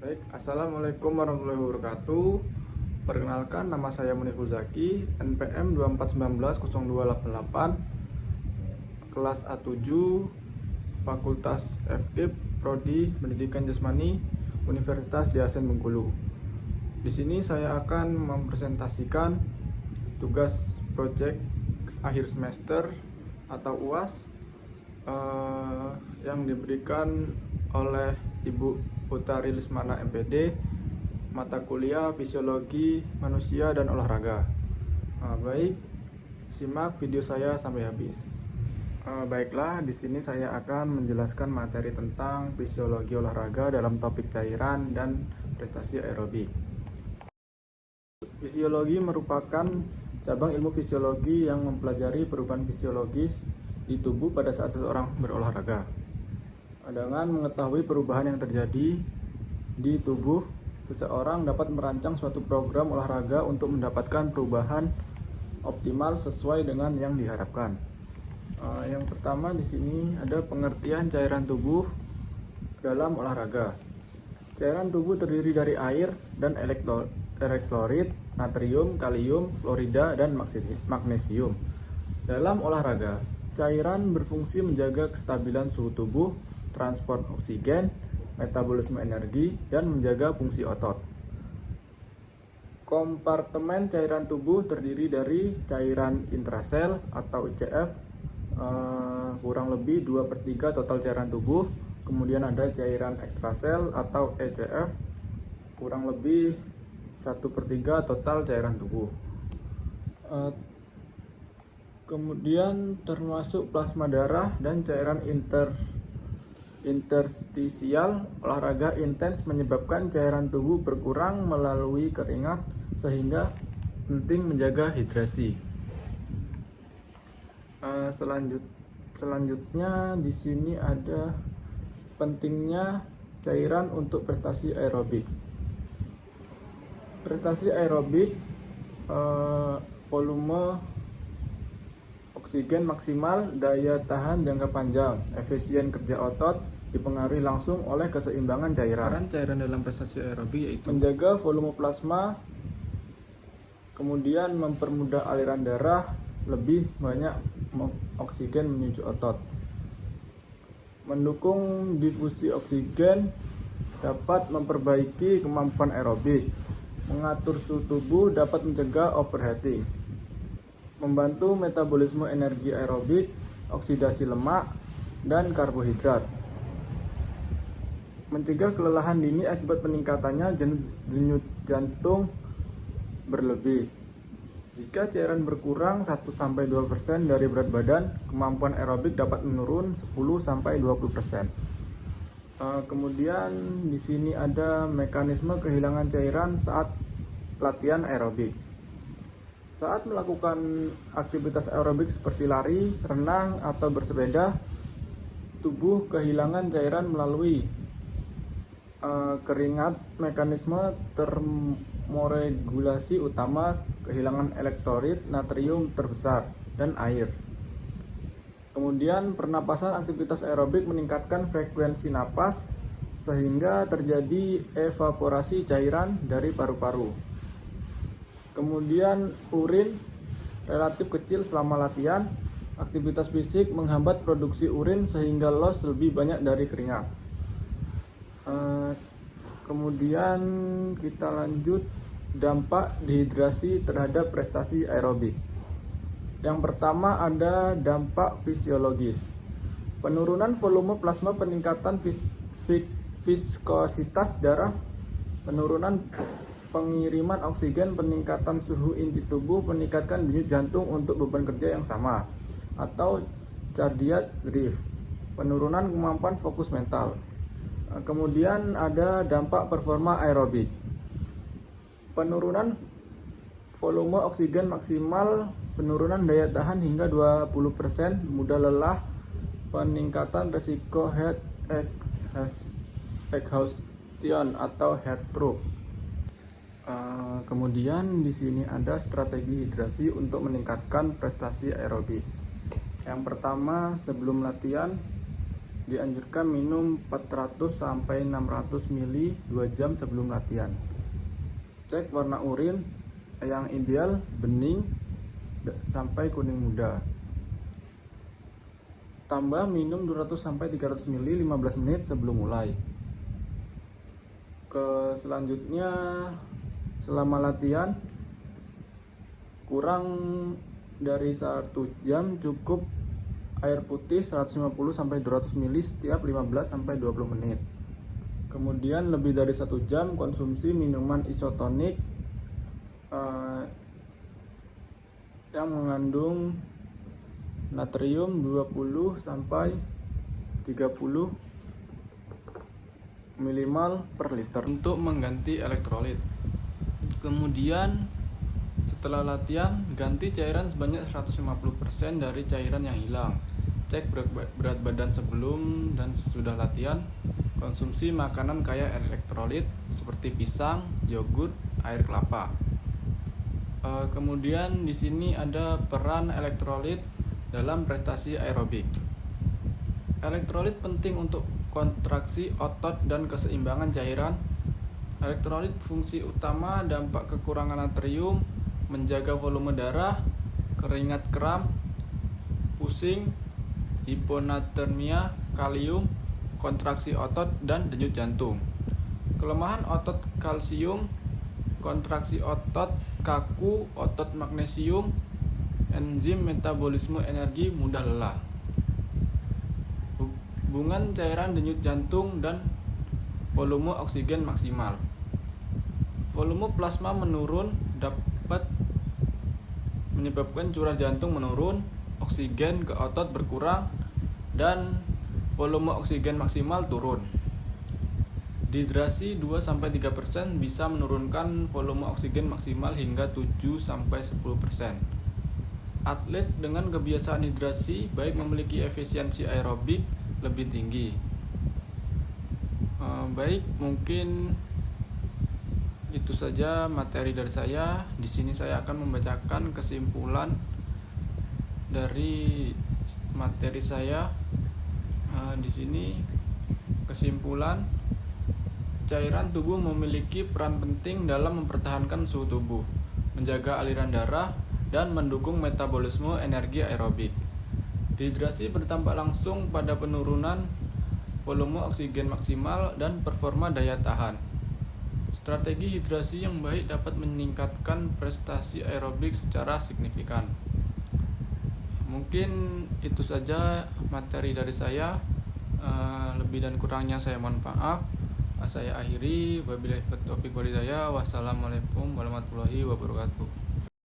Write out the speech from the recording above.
Baik, Assalamualaikum warahmatullahi wabarakatuh. Perkenalkan, nama saya Muniful Zaki, NPM 24190288, kelas A7, Fakultas FKIP, Prodi Pendidikan Jasmani, Universitas Diasen Bengkulu. Di sini saya akan mempresentasikan tugas proyek akhir semester atau UAS yang diberikan oleh Ibu Utari Lismana MPD, mata kuliah Fisiologi Manusia dan Olahraga. Baik, simak video saya sampai habis. Baiklah, di sini saya akan menjelaskan materi tentang fisiologi olahraga dalam topik cairan dan prestasi aerobik. Fisiologi merupakan cabang ilmu fisiologi yang mempelajari perubahan fisiologis di tubuh pada saat seseorang berolahraga. Dengan mengetahui perubahan yang terjadi di tubuh seseorang dapat merancang suatu program olahraga untuk mendapatkan perubahan optimal sesuai dengan yang diharapkan. Yang pertama di sini ada pengertian cairan tubuh dalam olahraga. Cairan tubuh terdiri dari air dan elektrolit, natrium, kalium, klorida, dan magnesium. Dalam olahraga, cairan berfungsi menjaga kestabilan suhu tubuh, transport oksigen, metabolisme energi, dan menjaga fungsi otot. Kompartemen cairan tubuh terdiri dari cairan intrasel atau ICF, kurang lebih 2/3 total cairan tubuh. Kemudian ada cairan ekstrasel atau ECF, kurang lebih 1/3 total cairan tubuh. Kemudian termasuk plasma darah dan cairan interstisial. Olahraga intens menyebabkan cairan tubuh berkurang melalui keringat, sehingga penting menjaga hidrasi. Selanjutnya di sini ada pentingnya cairan untuk prestasi aerobik. Prestasi aerobik, volume oksigen maksimal, daya tahan jangka panjang, efisien kerja otot dipengaruhi langsung oleh keseimbangan cairan. Cairan dalam prestasi aerobik yaitu menjaga volume plasma, kemudian mempermudah aliran darah, lebih banyak oksigen menuju otot, mendukung difusi oksigen, dapat memperbaiki kemampuan aerobik, mengatur suhu tubuh, dapat mencegah overheating, membantu metabolisme energi aerobik, oksidasi lemak dan karbohidrat, mencegah kelelahan dini akibat peningkatannya denyut jantung berlebih. Jika cairan berkurang 1-2% dari berat badan, kemampuan aerobik dapat menurun 10-20%. Kemudian di sini ada mekanisme kehilangan cairan saat latihan aerobik. Saat melakukan aktivitas aerobik seperti lari, renang, atau bersepeda, tubuh kehilangan cairan melalui keringat. Mekanisme termoregulasi utama kehilangan elektrolit, natrium terbesar, dan air. Kemudian pernapasan, aktivitas aerobik meningkatkan frekuensi napas sehingga terjadi evaporasi cairan dari paru-paru. Kemudian urin relatif kecil selama latihan. Aktivitas fisik menghambat produksi urin sehingga loss lebih banyak dari keringat. Kemudian kita lanjut dampak dehidrasi terhadap prestasi aerobik. Yang pertama ada dampak fisiologis. Penurunan volume plasma, peningkatan viskositas darah, penurunan pengiriman oksigen, peningkatan suhu inti tubuh, meningkatkan denyut jantung untuk beban kerja yang sama atau cardiac drift, penurunan kemampuan fokus mental. Kemudian ada dampak performa aerobik. Penurunan volume oksigen maksimal, penurunan daya tahan hingga 20%, mudah lelah, peningkatan resiko heart exhaustion atau heart stroke. Kemudian di sini ada strategi hidrasi untuk meningkatkan prestasi aerobik. Yang pertama, sebelum latihan dianjurkan minum 400 sampai 600 ml 2 jam sebelum latihan. Cek warna urin yang ideal bening sampai kuning muda. Tambah minum 200 sampai 300 ml 15 menit sebelum mulai. Selanjutnya, selama latihan kurang dari 1 jam cukup air putih 150 sampai 200 ml setiap 15 sampai 20 menit. Kemudian lebih dari 1 jam konsumsi minuman isotonik yang mengandung natrium 20 sampai 30 ml per liter untuk mengganti elektrolit. Kemudian setelah latihan, ganti cairan sebanyak 150% dari cairan yang hilang. Cek berat badan sebelum dan sesudah latihan. Konsumsi makanan kaya elektrolit seperti pisang, yogurt, air kelapa. Kemudian di sini ada peran elektrolit dalam prestasi aerobik. Elektrolit penting untuk kontraksi otot dan keseimbangan cairan. Elektrolit fungsi utama dampak kekurangan natrium, menjaga volume darah, keringat kram, pusing, hiponatremia, kalium, kontraksi otot, dan denyut jantung. Kelemahan otot kalsium, kontraksi otot kaku, otot magnesium, enzim metabolisme energi, mudah lelah. Hubungan cairan denyut jantung dan volume oksigen maksimal. Volume plasma menurun dapat menyebabkan curah jantung menurun, oksigen ke otot berkurang, dan volume oksigen maksimal turun. Dehidrasi 2-3% bisa menurunkan volume oksigen maksimal hingga 7-10%. Atlet dengan kebiasaan hidrasi baik memiliki efisiensi aerobik lebih tinggi. Baik, mungkin itu saja materi dari saya. Di sini saya akan membacakan kesimpulan dari materi saya. Di sini kesimpulan, cairan tubuh memiliki peran penting dalam mempertahankan suhu tubuh, menjaga aliran darah, dan mendukung metabolisme energi aerobik. Dehidrasi berdampak langsung pada penurunan volume oksigen maksimal dan performa daya tahan. Strategi hidrasi yang baik dapat meningkatkan prestasi aerobik secara signifikan. Mungkin itu saja materi dari saya. Lebih dan kurangnya saya mohon maaf. Saya akhiri. Wabillahi taufiq wal hidayah. Wassalamualaikum warahmatullahi wabarakatuh.